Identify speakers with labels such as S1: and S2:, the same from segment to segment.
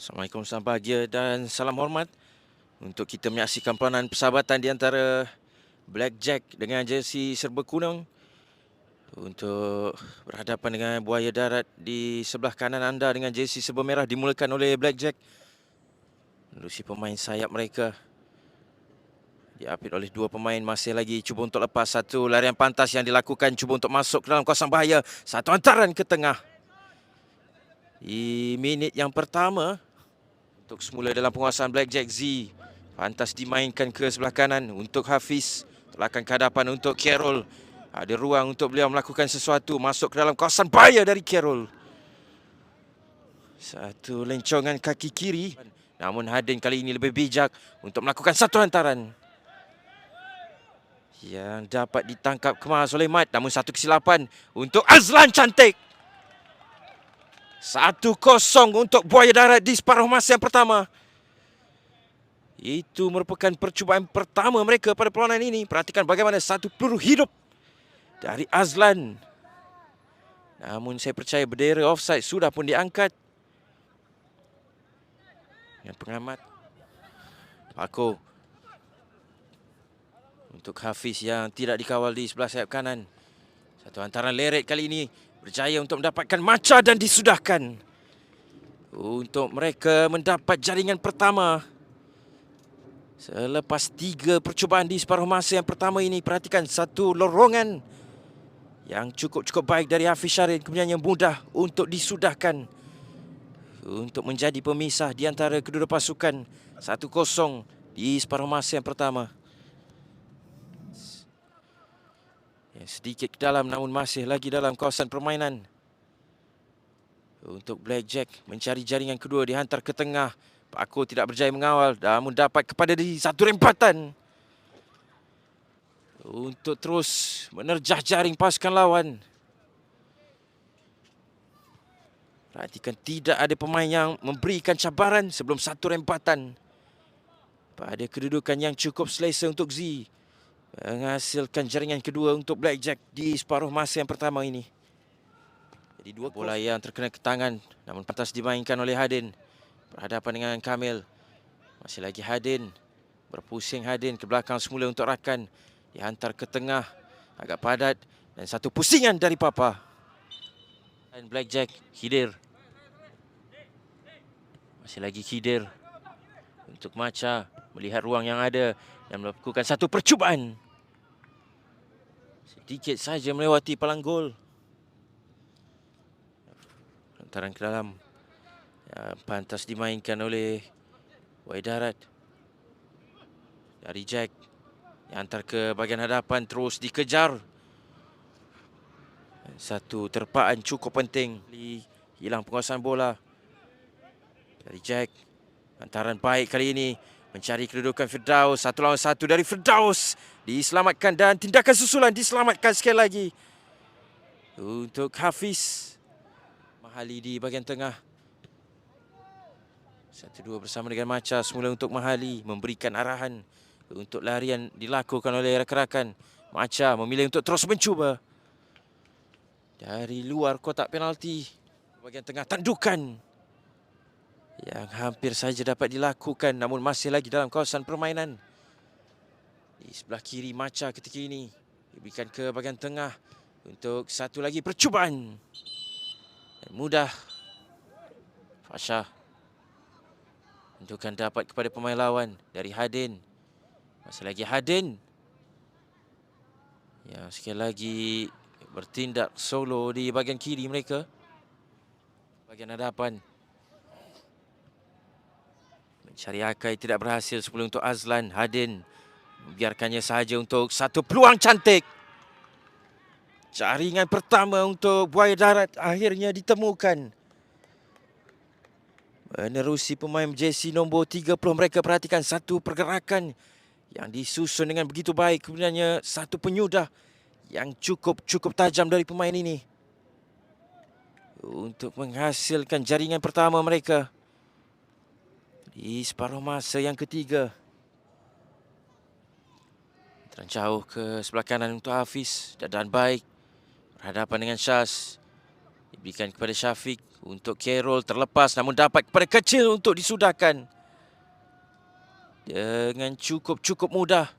S1: Assalamualaikum, selamat bahagia dan salam hormat untuk kita menyaksikan peranan persahabatan di antara Blackjack dengan jersey serba kuning untuk berhadapan dengan Buaya Darat di sebelah kanan anda dengan jersey serba merah dimulakan oleh Blackjack. Menerusi pemain sayap mereka diapit oleh dua pemain, masih lagi cuba untuk lepas satu larian pantas yang dilakukan, cuba untuk masuk ke dalam kawasan bahaya, satu hantaran ke tengah. Di minit yang pertama untuk semula dalam penguasaan Blackjack, Z pantas dimainkan ke sebelah kanan untuk Hafiz, telakan ke hadapan untuk Carol. Ada ruang untuk beliau melakukan sesuatu, masuk ke dalam kawasan bahaya dari Carol. Satu lencongan kaki kiri, namun Hadin kali ini lebih bijak untuk melakukan satu hantaran yang dapat ditangkap kemas oleh Mat, namun satu kesilapan untuk Azlan cantik. 1-0 untuk Buaya Darat di separuh masa yang pertama. Itu merupakan percubaan pertama mereka pada perlawanan ini. Perhatikan bagaimana satu peluru hidup dari Azlan. Namun saya percaya bendera offside sudah pun diangkat. Yang pengamat Paco untuk Hafiz yang tidak dikawal di sebelah sayap kanan. Satu hantaran leret kali ini berjaya untuk mendapatkan maca dan disudahkan. Untuk mereka mendapat jaringan pertama. Selepas 3 percubaan di separuh masa yang pertama ini, perhatikan satu lorongan yang cukup baik dari Hafiz Syarin, kemudian yang mudah untuk disudahkan untuk menjadi pemisah di antara kedua pasukan. 1-0 di separuh masa yang pertama. Sedikit ke dalam namun masih lagi dalam kawasan permainan. Untuk Blackjack mencari jaringan kedua, dihantar ke tengah. Paco tidak berjaya mengawal, namun dapat kepada diri satu rempatan untuk terus menerjah jaring pasukan lawan. Perhatikan tidak ada pemain yang memberikan cabaran sebelum satu rempatan. Pada kedudukan yang cukup selesa untuk Z, menghasilkan jaringan kedua untuk Blackjack di separuh masa yang pertama ini. Jadi dua bola yang terkena ke tangan, namun pantas dimainkan oleh Hadin. Berhadapan dengan Kamil. Masih lagi Hadin. Berpusing Hadin ke belakang semula untuk rakan. Dihantar ke tengah. Agak padat. Dan satu pusingan dari Papa. Dan Blackjack, Khidir. Masih lagi Khidir. Untuk Maca. Melihat ruang yang ada. Dan melakukan satu percubaan. Sedikit saja melewati palang gol. Hantaran ke dalam. Pantas dimainkan oleh Buaya Darat. Dari Jack. Dihantar ke bahagian hadapan, terus dikejar. Satu terpaan cukup penting. Hilang penguasaan bola. Dari Jack. Hantaran baik kali ini. Mencari kedudukan Firdaus. 1 lawan 1 dari Firdaus. Diselamatkan dan tindakan susulan diselamatkan sekali lagi. Untuk Hafiz. Mahali di bahagian tengah. 1-2 bersama dengan Maca. Semula untuk Mahali memberikan arahan untuk larian dilakukan oleh rakan-rakan. Maca memilih untuk terus mencuba. Dari luar kotak penalti. Bahagian tengah tandukan. Yang hampir saja dapat dilakukan namun masih lagi dalam kawasan permainan. Di sebelah kiri Maca ketika ini. Diberikan ke bahagian tengah. Untuk satu lagi percubaan. Dan mudah. Fasha. Tentukan dapat kepada pemain lawan dari Hadin. Masih lagi Hadin. Yang sekali lagi bertindak solo di bahagian kiri mereka. Bahagian hadapan. Mencari Akai tidak berhasil sebelum untuk Azlan. Hadin membiarkannya sahaja untuk satu peluang cantik. Jaringan pertama untuk Buaya Darat akhirnya ditemukan. Menerusi pemain jersey nombor 30 mereka, perhatikan satu pergerakan yang disusun dengan begitu baik. Kemudiannya satu penyudah yang cukup tajam dari pemain ini. Untuk menghasilkan jaringan pertama mereka. Di separuh masa yang ketiga. Terjauh ke sebelah kanan untuk Hafiz. Dadaan baik. Berhadapan dengan Syaz. Diberikan kepada Syafiq untuk Carroll, terlepas namun dapat kepada kecil untuk disudahkan. Dengan cukup mudah.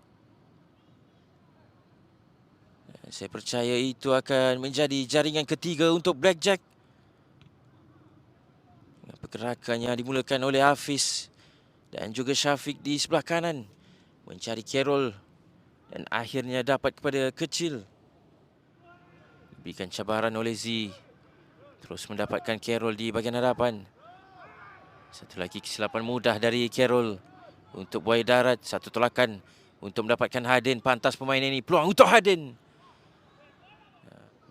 S1: Saya percaya itu akan menjadi jaringan ketiga untuk Blackjack. Pergerakan yang dimulakan oleh Hafiz dan juga Syafiq di sebelah kanan mencari Carroll dan akhirnya dapat kepada kecil. Diberikan cabaran oleh Z. Terus mendapatkan Carroll di bahagian hadapan. Satu lagi kesilapan mudah dari Carroll untuk buaya darat. Satu tolakan untuk mendapatkan Hadin. Pantas pemain ini. Peluang untuk Hadin.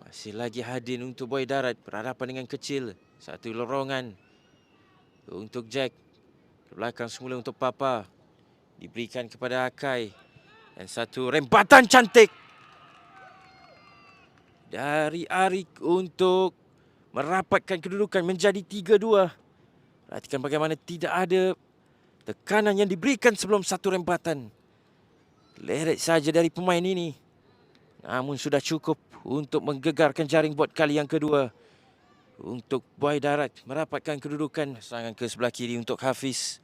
S1: Masih lagi Hadin untuk buaya darat. Berhadapan dengan kecil. Satu lorongan untuk Jack. Ke belakang semula untuk Papa. Diberikan kepada Akai. Dan satu rembatan cantik dari Arik untuk merapatkan kedudukan menjadi 3-2. Perhatikan bagaimana tidak ada tekanan yang diberikan sebelum satu rembatan. Leret saja dari pemain ini. Namun sudah cukup untuk menggegarkan jaring buat kali yang kedua. Untuk buaya darat merapatkan kedudukan. Serangan ke sebelah kiri untuk Hafiz.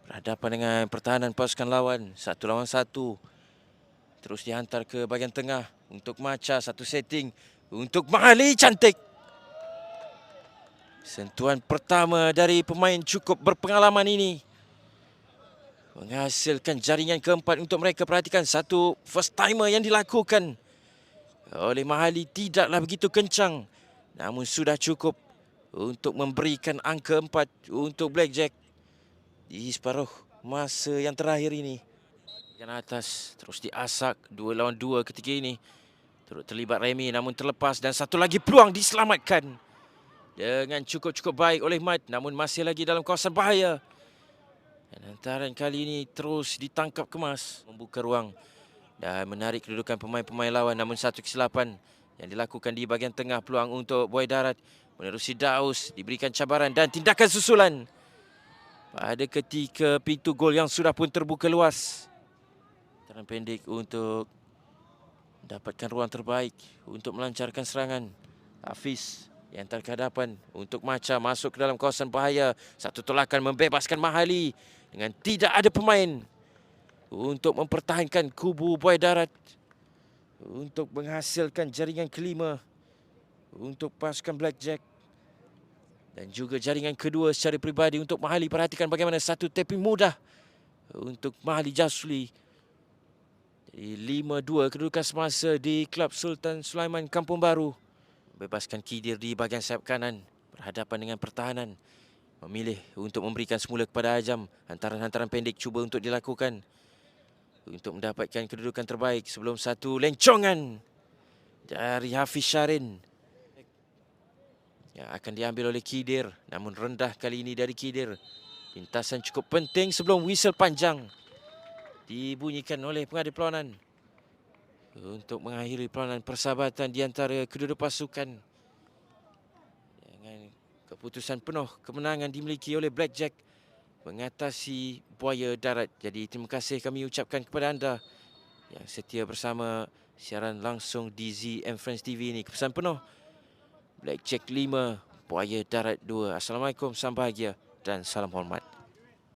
S1: Berhadapan dengan pertahanan pasukan lawan. 1 lawan 1. Terus dihantar ke bahagian tengah untuk Macha. Satu setting untuk Mahali. Cantik. Sentuhan pertama dari pemain cukup berpengalaman ini menghasilkan jaringan keempat untuk mereka. Perhatikan satu first timer yang dilakukan oleh Mahali tidaklah begitu kencang. Namun sudah cukup untuk memberikan angka 4 untuk Blackjack di separuh masa yang terakhir ini. Yang atas terus diasak 2 lawan 2 ketika ini. Turut terlibat Remy namun terlepas dan satu lagi peluang diselamatkan dengan cukup baik oleh Mat, namun masih lagi dalam kawasan bahaya. Dan hantaran kali ini terus ditangkap kemas, membuka ruang dan menarik kedudukan pemain-pemain lawan. Namun satu kesilapan yang dilakukan di bahagian tengah. Peluang untuk buaya darat menerusi Daus, diberikan cabaran dan tindakan susulan pada ketika pintu gol yang sudah pun terbuka luas. Hantaran pendek untuk mendapatkan ruang terbaik untuk melancarkan serangan. Hafiz yang hantar ke hadapan untuk Macha masuk ke dalam kawasan bahaya. Satu tolakan membebaskan Mahali dengan tidak ada pemain untuk mempertahankan kubu buaya darat untuk menghasilkan jaringan kelima untuk pasukan Blackjack dan juga jaringan kedua secara peribadi untuk Mahali. Perhatikan bagaimana satu tapping mudah untuk Mahali Jasuli. Jadi 5-2 kedudukan semasa di Klub Sultan Sulaiman Kampung Baru. Bebaskan Kidir di bahagian sayap kanan. Berhadapan dengan pertahanan. Memilih untuk memberikan semula kepada Ajam. Hantaran-hantaran pendek cuba untuk dilakukan. Untuk mendapatkan kedudukan terbaik sebelum satu lencongan dari Hafiz Syarin. Yang akan diambil oleh Kidir. Namun rendah kali ini dari Kidir. Lintasan cukup penting sebelum whistle panjang dibunyikan oleh pengadil perlawanan. Untuk mengakhiri perlawanan persahabatan di antara kedua-dua pasukan. Dengan keputusan penuh kemenangan dimiliki oleh Blackjack mengatasi buaya darat. Jadi terima kasih kami ucapkan kepada anda yang setia bersama siaran langsung di ZM Friends TV ini. Kepesan penuh Blackjack 5, buaya darat 2. Assalamualaikum, salam bahagia dan salam hormat.